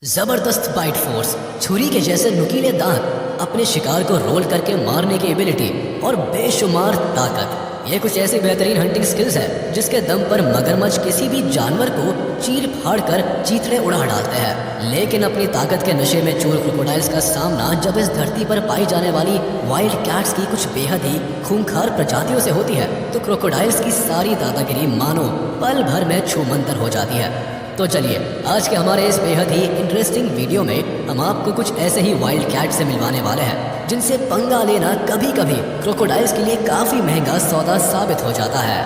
जबरदस्त bite force, छुरी के जैसे नुकीले दांत, अपने शिकार को रोल करके मारने की एबिलिटी और बेशुमार ताकत, ये कुछ ऐसी बेहतरीन हंटिंग स्किल्स है जिसके दम पर मगरमच्छ किसी भी जानवर को चीर फाड़ कर चीथड़े उड़ा डालते हैं। लेकिन अपनी ताकत के नशे में चूर क्रोकोडाइल्स का सामना जब इस धरती पर पाई जाने वाली वाइल्ड कैट्स की कुछ बेहद ही खूंखार प्रजातियों से होती है तो क्रोकोडाइल्स की सारी दादागिरी मानो पल भर में छूमंतर हो जाती है। तो चलिए आज के हमारे इस बेहद ही इंटरेस्टिंग वीडियो में हम आपको कुछ ऐसे ही वाइल्ड कैट से मिलवाने वाले हैं जिनसे पंगा लेना कभी कभी क्रोकोडाइल्स के लिए काफी महंगा सौदा साबित हो जाता है।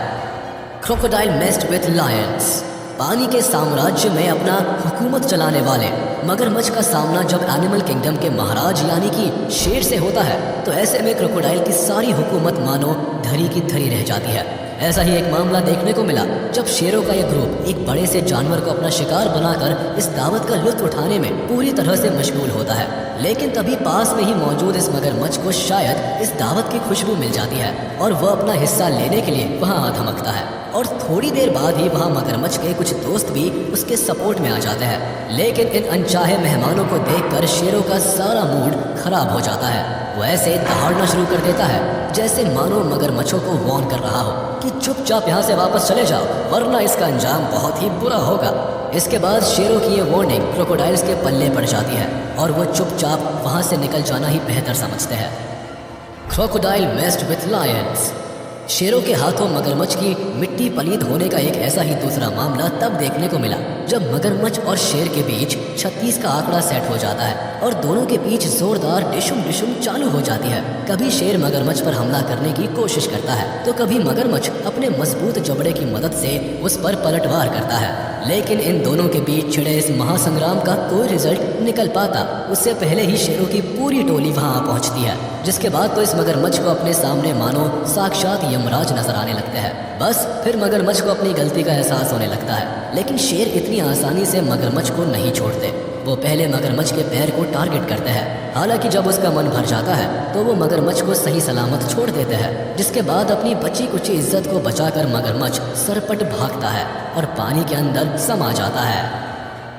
Crocodile messed with Lions. पानी के साम्राज्य में अपना हुकूमत चलाने वाले मगरमच्छ का सामना जब एनिमल किंगडम के महाराज यानी कि शेर से होता है तो ऐसे में क्रोकोडाइल की सारी हुकूमत मानो धरी की धरी रह जाती है। ऐसा ही एक मामला देखने को मिला जब शेरों का यह ग्रुप एक बड़े से जानवर को अपना शिकार बनाकर इस दावत का लुत्फ उठाने में पूरी तरह से मशगूल होता है। लेकिन तभी पास में ही मौजूद इस मगरमच्छ को शायद इस दावत की खुशबू मिल जाती है और वह अपना हिस्सा लेने के लिए वहां आ धमकता है और थोड़ी देर बाद ही वहां मगरमच्छ के कुछ दोस्त भी उसके सपोर्ट में आ जाते हैं। लेकिन इन अनचाहे मेहमानों को देखकर शेरों का सारा मूड खराब हो जाता है। वो ऐसे दहाड़ना शुरू कर देता है जैसे मानो मगरमच्छों को वार्न कर रहा हो कि चुपचाप यहाँ से वापस चले जाओ वरना इसका अंजाम बहुत ही बुरा होगा। इसके बाद शेरों की ये वार्निंग क्रोकोडाइल्स के पल्ले पड़ जाती है और वो चुपचाप वहां से निकल जाना ही बेहतर समझते हैं। Crocodile messed with Lions. शेरों के हाथों मगरमच्छ की मिट्टी पलीद होने का एक ऐसा ही दूसरा मामला तब देखने को मिला जब मगरमच्छ और शेर के बीच 36 का आंकड़ा सेट हो जाता है और दोनों के बीच जोरदार डिशुम डिशुम चालू हो जाती है। कभी शेर मगरमच्छ पर हमला करने की कोशिश करता है तो कभी मगरमच्छ अपने मजबूत जबड़े की मदद से उस पर पलटवार करता है। लेकिन इन दोनों के बीच छिड़े इस महासंग्राम का कोई रिजल्ट निकल पाता उससे पहले ही शेरों की पूरी टोली वहां पहुंचती है, जिसके बाद तो इस मगरमच्छ को अपने सामने मानो साक्षात यमराज नजर आने लगते हैं। बस फिर मगरमच्छ को अपनी गलती का एहसास होने लगता है। लेकिन शेर इतनी आसानी से मगरमच्छ को नहीं छोड़ते। वो पहले मगरमच्छ के पैर को टारगेट करते हैं। हालांकि जब उसका मन भर जाता है तो वो मगरमच्छ को सही सलामत छोड़ देते हैं, जिसके बाद अपनी बची कुची इज्जत को बचाकर मगरमच्छ सरपट भागता है और पानी के अंदर समा जाता है।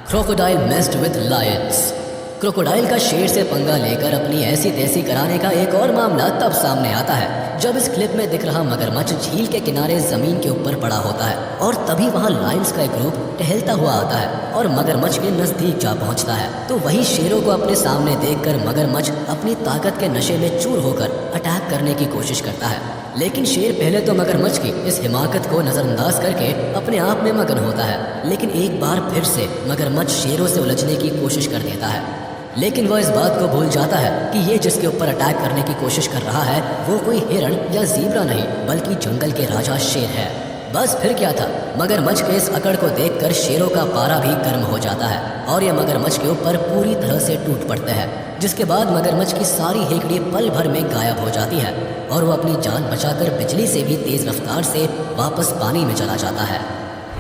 Crocodile messed with Lions. Crocodile का शेर से पंगा लेकर अपनी ऐसी तैसी कराने का एक और मामला तब सामने आता है जब इस क्लिप में दिख रहा मगरमच्छ झील के किनारे जमीन के ऊपर पड़ा होता है और तभी वहां लायंस का एक ग्रुप टहलता हुआ आता है और मगरमच्छ के नजदीक जा पहुंचता है। तो वही शेरों को अपने सामने देखकर मगरमच्छ अपनी ताकत के नशे में चूर होकर अटैक करने की कोशिश करता है। लेकिन शेर पहले तो मगरमच्छ की इस हिमाकत को नजरअंदाज करके अपने आप में मगन होता है, लेकिन एक बार फिर से मगरमच्छ शेरों से उलझने की कोशिश कर देता है। लेकिन वह इस बात को भूल जाता है कि ये जिसके ऊपर अटैक करने की कोशिश कर रहा है वो कोई हिरण या ज़ीब्रा नहीं बल्कि जंगल के राजा शेर है। बस फिर क्या था, मगरमच्छ के इस अकड़ को देखकर शेरों का पारा भी गर्म हो जाता है और ये मगरमच्छ के ऊपर पूरी तरह से टूट पड़ते हैं, जिसके बाद मगरमच्छ की सारी हेकड़ी पल भर में गायब हो जाती है और वो अपनी जान बचाकर बिजली से भी तेज रफ्तार से वापस पानी में चला जाता है।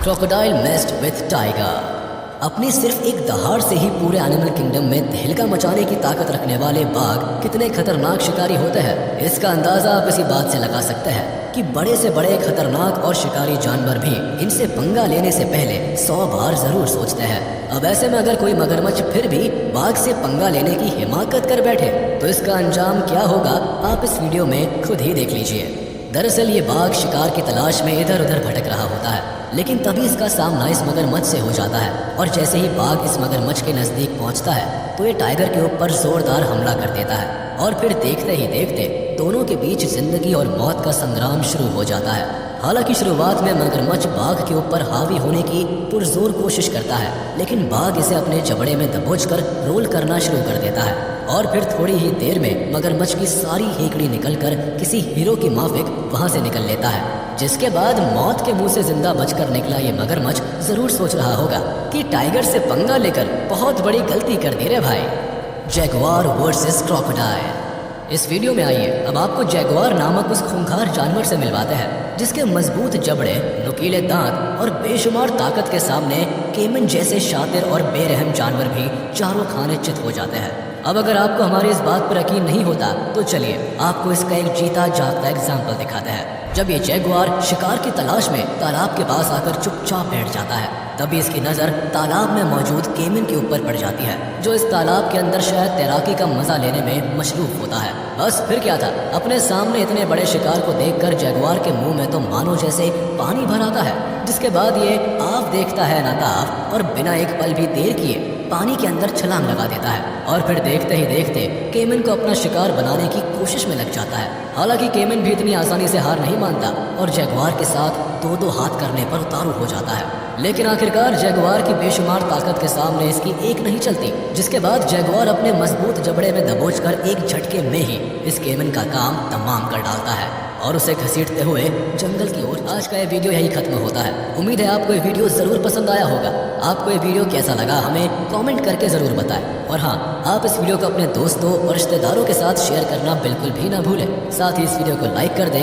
Crocodile messed with tiger. अपनी सिर्फ एक दहाड़ से ही पूरे एनिमल किंगडम में तहलका मचाने की ताकत रखने वाले बाघ कितने खतरनाक शिकारी होते हैं, इसका अंदाजा आप इसी बात से लगा सकते हैं कि बड़े से बड़े खतरनाक और शिकारी जानवर भी इनसे पंगा लेने से पहले 100 बार जरूर सोचते हैं। अब ऐसे में अगर कोई मगरमच्छ फिर भी बाघ से पंगा लेने की हिमाकत कर बैठे तो इसका अंजाम क्या होगा आप इस वीडियो में खुद ही देख लीजिए। दरअसल ये बाघ शिकार की तलाश में इधर उधर भटक रहा होता है, लेकिन तभी इसका सामना इस मगरमच्छ से हो जाता है और जैसे ही बाघ इस मगरमच्छ के नजदीक पहुंचता है तो ये टाइगर के ऊपर जोरदार हमला कर देता है और फिर देखते ही देखते दोनों के बीच जिंदगी और मौत का संग्राम शुरू हो जाता है। हालांकि शुरुआत में मगरमच्छ बाघ के ऊपर हावी होने की पुरजोर कोशिश करता है, लेकिन बाघ इसे अपने जबड़े में दबोचकर रोल करना शुरू कर देता है और फिर थोड़ी ही देर में मगरमच्छ की सारी हेकड़ी निकलकर किसी हीरो की माफिक वहां से निकल लेता है, जिसके बाद मौत के मुंह से जिंदा बचकर निकला ये मगरमच्छ जरूर सोच रहा होगा कि टाइगर से पंगा लेकर बहुत बड़ी गलती कर दी रे भाई। Jaguar versus crocodile. इस वीडियो में आइए अब आपको जैगुआर नामक उस खूंखार जानवर से मिलवाते हैं जिसके मजबूत जबड़े, नुकीले दांत और बेशुमार ताकत के सामने केमन जैसे शातिर और बेरहम जानवर भी चारों खाने चित हो जाते हैं। अब अगर आपको हमारी इस बात पर यकीन नहीं होता तो चलिए आपको इसका एक जीता जागता एग्जाम्पल दिखाते हैं। जब ये जैगुआर शिकार की तलाश में तालाब के पास आकर चुपचाप बैठ जाता है, तभी इसकी नज़र तालाब में मौजूद केमन के ऊपर पड़ जाती है, जो इस तालाब के अंदर शायद तैराकी का मजा लेने में मशरूफ होता है। बस फिर क्या था, अपने सामने इतने बड़े शिकार को देखकर जैगुआर के मुंह में तो मानो जैसे पानी भर आता है, जिसके बाद ये आप देखता है ना ताफ और बिना एक पल भी देर किए पानी के अंदर छलांग लगा देता है और फिर देखते ही देखते केमन को अपना शिकार बनाने की कोशिश में लग जाता है। हालांकि केमन भी इतनी आसानी से हार नहीं मानता और जैगुआर के साथ दो दो हाथ करने पर उतारू हो जाता है, लेकिन आखिरकार जैगुआर की बेशुमार ताकत के सामने इसकी एक नहीं चलती, जिसके बाद जैगुआर अपने मजबूत जबड़े में दबोचकर एक झटके में ही इस केमन का काम तमाम कर डालता है और उसे घसीटते हुए जंगल की ओर। आज का ये वीडियो यही खत्म होता है। उम्मीद है आपको ये वीडियो जरूर पसंद आया होगा। आपको ये वीडियो कैसा लगा हमें कमेंट करके जरूर बताएं, और हाँ, आप इस वीडियो को अपने दोस्तों और रिश्तेदारों के साथ शेयर करना बिल्कुल भी ना भूलें। साथ ही इस वीडियो को लाइक कर दें